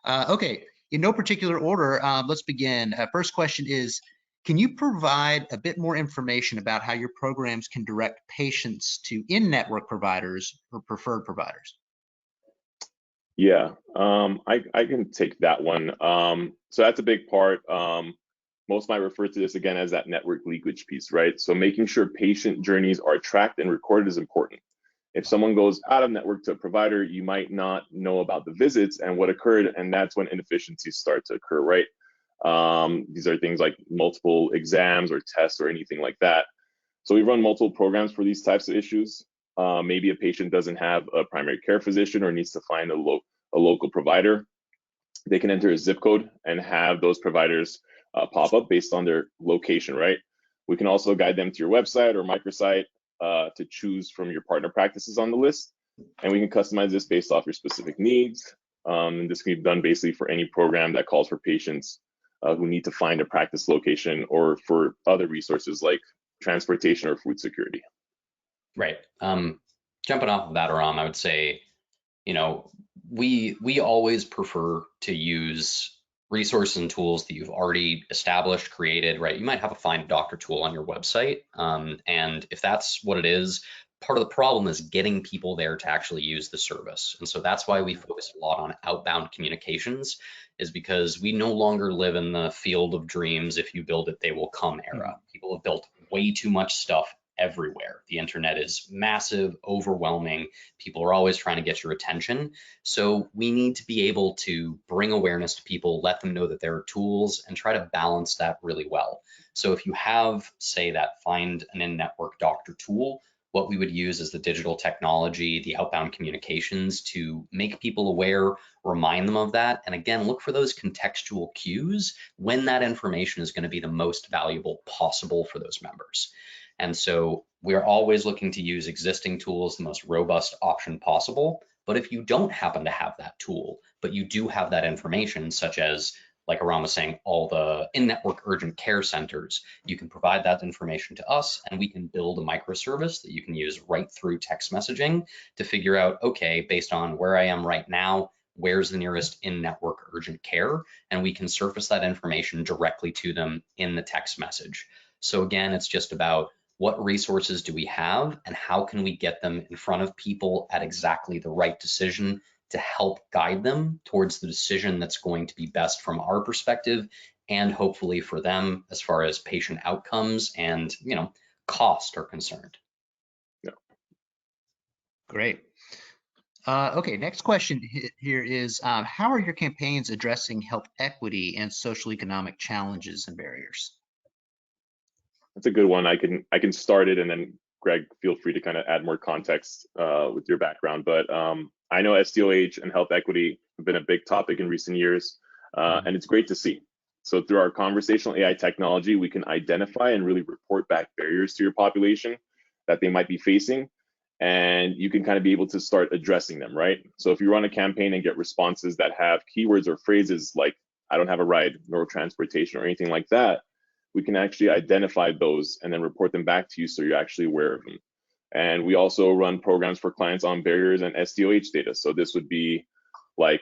Okay. In no particular order, let's begin. First question is, can you provide a bit more information about how your programs can direct patients to in-network providers or preferred providers? Yeah, I can take that one. So that's a big part. Most might refer to this again as that network leakage piece, right? So making sure patient journeys are tracked and recorded is important. If someone goes out of network to a provider, you might not know about the visits and what occurred, and that's when inefficiencies start to occur, right? These are things like multiple exams or tests or anything like that. So we run multiple programs for these types of issues. Maybe a patient doesn't have a primary care physician or needs to find a local provider. They can enter a zip code and have those providers pop up based on their location, right? We can also guide them to your website or microsite to choose from your partner practices on the list. And we can customize this based off your specific needs. And this can be done basically for any program that calls for patients who need to find a practice location or for other resources like transportation or food security. Right. Jumping off of that, Aram, I would say, you know, we always prefer to use resources and tools that you've already established, created, right? You might have a find a doctor tool on your website. And if that's what it is, part of the problem is getting people there to actually use the service. And so that's why we focus a lot on outbound communications, is because we no longer live in the field of dreams, if you build it, they will come era. People have built way too much stuff everywhere. The internet is massive, overwhelming. People are always trying to get your attention. So we need to be able to bring awareness to people, let them know that there are tools, and try to balance that really well. So if you have, say, that find an in-network doctor tool, what we would use is the digital technology, the outbound communications to make people aware, remind them of that. And again, look for those contextual cues when that information is going to be the most valuable possible for those members. And so we're always looking to use existing tools, the most robust option possible. But if you don't happen to have that tool, but you do have that information, such as, like Aram was saying, all the in-network urgent care centers, you can provide that information to us, and we can build a microservice that you can use right through text messaging to figure out, okay, based on where I am right now, where's the nearest in-network urgent care? And we can surface that information directly to them in the text message. So again, it's just about what resources do we have and how can we get them in front of people at exactly the right decision to help guide them towards the decision that's going to be best from our perspective and hopefully for them as far as patient outcomes and, you know, cost are concerned. Yeah. Great. Okay, next question here is, how are your campaigns addressing health equity and social economic challenges and barriers? That's a good one. I can start it, and then Greg, feel free to kind of add more context with your background. But I know SDOH and health equity have been a big topic in recent years, and it's great to see. So through our conversational AI technology, we can identify and really report back barriers to your population that they might be facing, and you can kind of be able to start addressing them, right? So if you run a campaign and get responses that have keywords or phrases like "I don't have a ride," "no transportation," or anything like that, we can actually identify those and then report them back to you so you're actually aware of them. And we also run programs for clients on barriers and SDOH data. So this would be like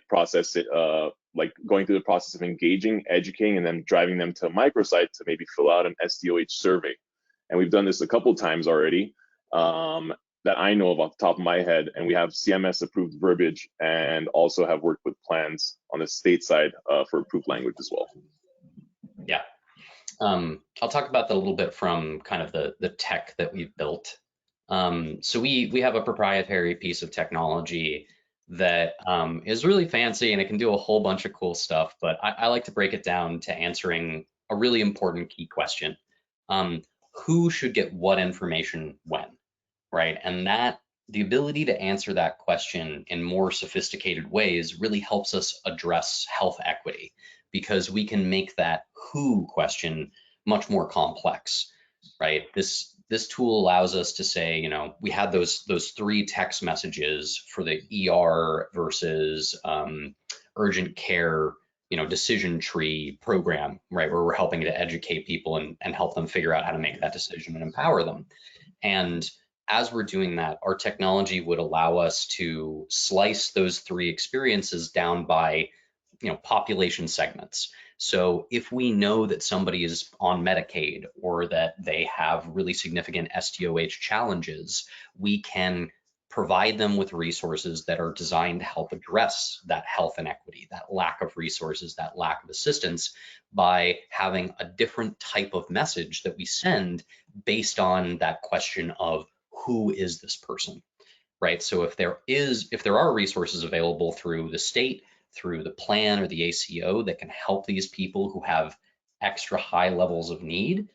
like going through the process of engaging, educating, and then driving them to a microsite to maybe fill out an SDOH survey. And we've done this a couple times already that I know of off the top of my head. And we have CMS approved verbiage and also have worked with plans on the state side for approved language as well. Yeah. I'll talk about that a little bit from kind of the tech that we've built. So we have a proprietary piece of technology that is really fancy and it can do a whole bunch of cool stuff, but I like to break it down to answering a really important key question. Who should get what information when, right? And that the ability to answer that question in more sophisticated ways really helps us address health equity, because we can make that who question much more complex, right? This tool allows us to say, you know, we had those three text messages for the ER versus urgent care, you know, decision tree program, right, where we're helping to educate people and help them figure out how to make that decision and empower them. And as we're doing that, our technology would allow us to slice those three experiences down by, you know, population segments. So if we know that somebody is on Medicaid or that they have really significant SDOH challenges, we can provide them with resources that are designed to help address that health inequity, that lack of resources, that lack of assistance, by having a different type of message that we send based on that question of who is this person, right? So if there are resources available through the state, through the plan or the ACO that can help these people who have extra high levels of need,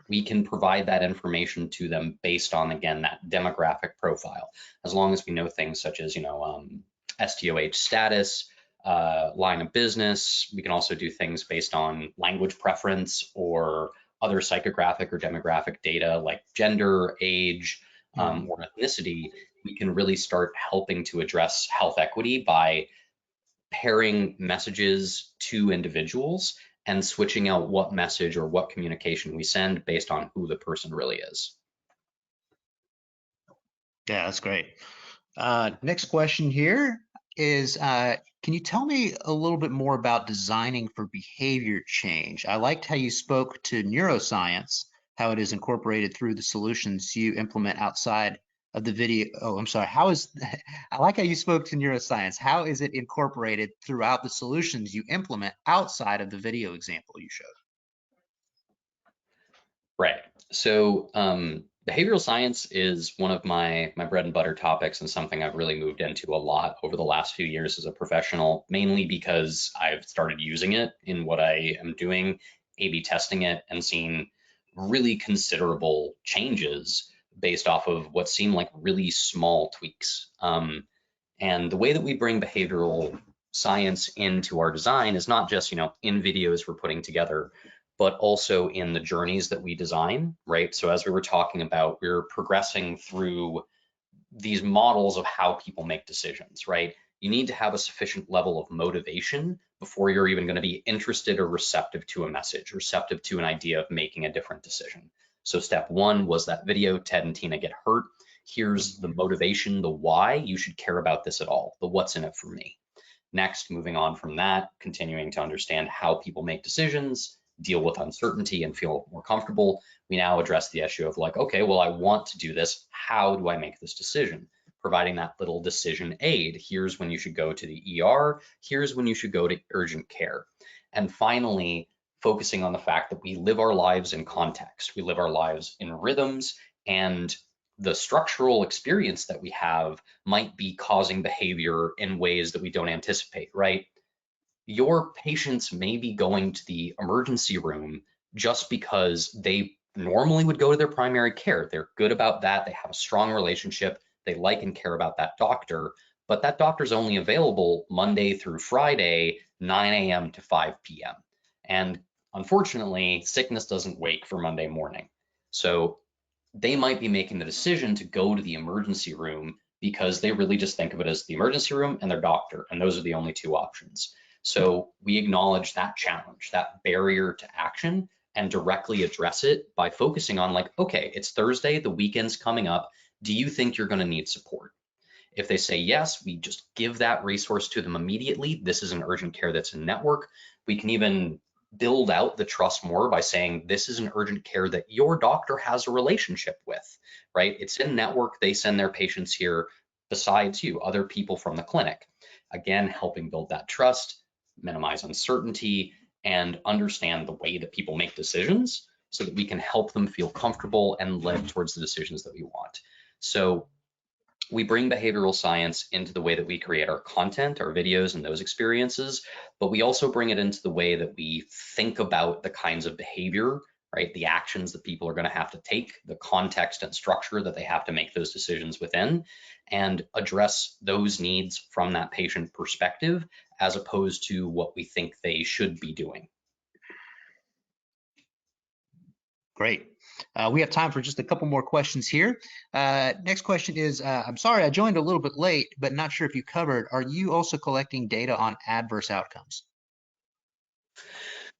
we can provide that information to them based on, again, that demographic profile. As long as we know things such as, STOH status, line of business. We can also do things based on language preference or other psychographic or demographic data like gender, age, or ethnicity. We can really start helping to address health equity by pairing messages to individuals and switching out what message or what communication we send based on who the person really is. Yeah, that's great. Next question here is, can you tell me a little bit more about designing for behavior change? I liked how you spoke to neuroscience, how it is incorporated through the solutions you implement outside of the video. Oh, I'm sorry. I like how you spoke to neuroscience. How is it incorporated throughout the solutions you implement outside of the video example you showed? Right. So behavioral science is one of my bread and butter topics, and something I've really moved into a lot over the last few years as a professional, mainly because I've started using it in what I am doing, A/B testing it, and seeing really considerable changes based off of what seem like really small tweaks. And the way that we bring behavioral science into our design is not just, in videos we're putting together, but also in the journeys that we design, right? So as we were talking about, we're progressing through these models of how people make decisions, right? You need to have a sufficient level of motivation before you're even going to be interested or receptive to a message, receptive to an idea of making a different decision. So step one was that video, Ted and Tina get hurt. Here's the motivation, the why you should care about this at all, the what's in it for me. Next, moving on from that, continuing to understand how people make decisions, deal with uncertainty and feel more comfortable. We now address the issue of like, okay, well, I want to do this. How do I make this decision? Providing that little decision aid. Here's when you should go to the ER. Here's when you should go to urgent care. And finally, focusing on the fact that we live our lives in context. We live our lives in rhythms, and the structural experience that we have might be causing behavior in ways that we don't anticipate, right? Your patients may be going to the emergency room just because they normally would go to their primary care. They're good about that. They have a strong relationship. They like and care about that doctor, but that doctor's only available Monday through Friday, 9 a.m. to 5 p.m. And unfortunately, sickness doesn't wake for Monday morning. So they might be making the decision to go to the emergency room because they really just think of it as the emergency room and their doctor, and those are the only two options. So we acknowledge that challenge, that barrier to action, and directly address it by focusing on like, okay, it's Thursday, the weekend's coming up. Do you think you're going to need support? If they say yes, we just give that resource to them immediately. This is an urgent care that's in network. We can even build out the trust more by saying this is an urgent care that your doctor has a relationship with, right? It's in network. They send their patients here besides you, other people from the clinic. Again, helping build that trust, minimize uncertainty, and understand the way that people make decisions so that we can help them feel comfortable and led towards the decisions that we want. So we bring behavioral science into the way that we create our content, our videos, and those experiences, but we also bring it into the way that we think about the kinds of behavior, right? The actions that people are going to have to take, the context and structure that they have to make those decisions within, and address those needs from that patient perspective, as opposed to what we think they should be doing. Great. We have time for just a couple more questions here. Next question is, I'm sorry, I joined a little bit late, but not sure if you covered, are you also collecting data on adverse outcomes?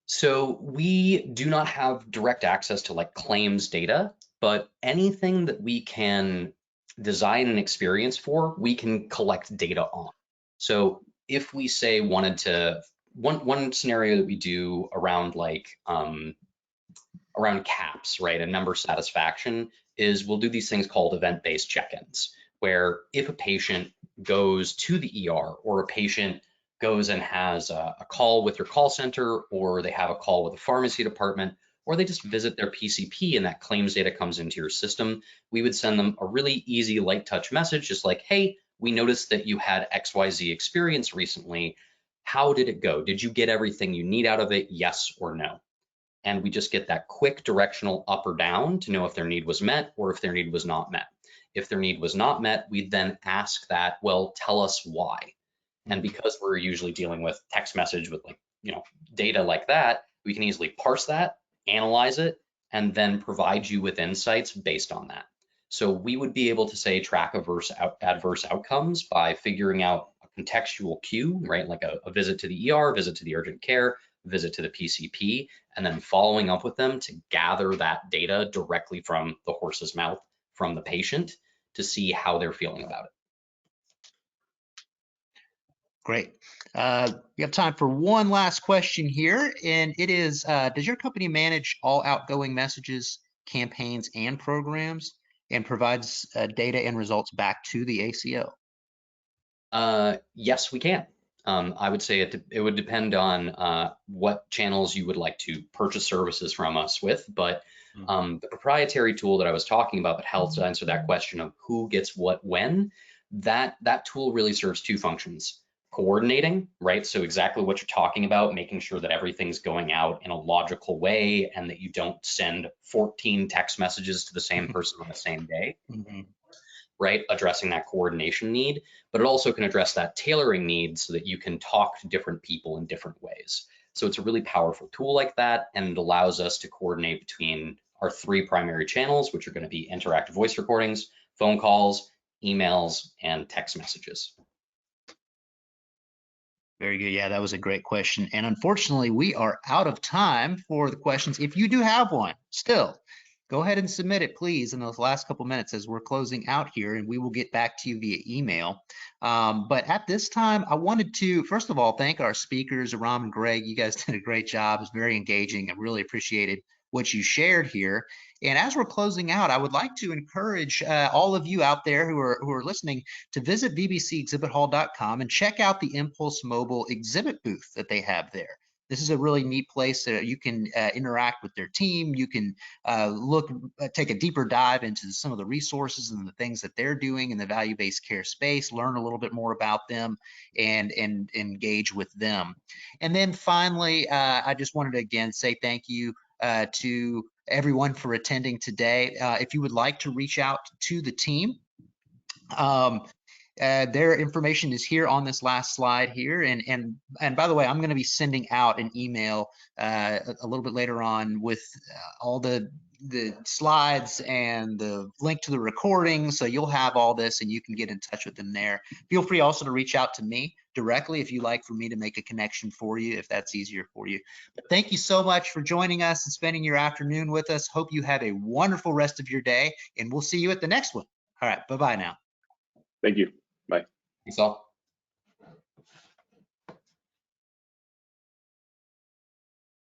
So we do not have direct access to like claims data, but anything that we can design an experience for, we can collect data on. So if we say wanted to, one scenario that we do around like, around CAPS, right, and member satisfaction, is we'll do these things called event-based check-ins, where if a patient goes to the ER or a patient goes and has a call with your call center, or they have a call with the pharmacy department, or they just visit their PCP and that claims data comes into your system, we would send them a really easy light touch message, just like, hey, we noticed that you had XYZ experience recently. How did it go? Did you get everything you need out of it? Yes or no? And we just get that quick directional up or down to know if their need was met or if their need was not met. If their need was not met, we'd then ask that, well, tell us why. And because we're usually dealing with text message with data like that, we can easily parse that, analyze it, and then provide you with insights based on that. So we would be able to say track adverse outcomes by figuring out a contextual cue, right? Like a visit to the ER, visit to the urgent care, visit to the PCP, and then following up with them to gather that data directly from the horse's mouth, from the patient, to see how they're feeling about it. Great. We have time for one last question here, and it is, does your company manage all outgoing messages, campaigns, and programs, and provides data and results back to the ACO? Yes, we can. I would say it would depend on what channels you would like to purchase services from us with, but the proprietary tool that I was talking about that helps answer that question of who gets what when, that tool really serves two functions. Coordinating, right? So exactly what you're talking about, making sure that everything's going out in a logical way and that you don't send 14 text messages to the same person on the same day. Right, addressing that coordination need, but it also can address that tailoring need so that you can talk to different people in different ways. So it's a really powerful tool like that, and it allows us to coordinate between our three primary channels, which are going to be interactive voice recordings, phone calls, emails, and text messages. Very good. Yeah, that was a great question. And unfortunately, we are out of time for the questions. If you do have one still, go ahead and submit it, please, in those last couple minutes as we're closing out here, and we will get back to you via email. But at this time, I wanted to, first of all, thank our speakers, Aram and Greg. You guys did a great job. It was very engaging. I really appreciated what you shared here. And as we're closing out, I would like to encourage all of you out there who are listening to visit bbcexhibithall.com and check out the mPulse mobile exhibit booth that they have there. This is a really neat place that you can interact with their team. You can take a deeper dive into some of the resources and the things that they're doing in the value-based care space, learn a little bit more about them, and engage with them. And then finally, I just wanted to again say thank you to everyone for attending today. If you would like to reach out to the team, their information is here on this last slide here. And by the way, I'm going to be sending out an email a little bit later on with all the slides and the link to the recording. So you'll have all this and you can get in touch with them there. Feel free also to reach out to me directly if you like for me to make a connection for you, if that's easier for you. But thank you so much for joining us and spending your afternoon with us. Hope you have a wonderful rest of your day, and we'll see you at the next one. All right, bye-bye now. Thank you. Bye. Thanks all.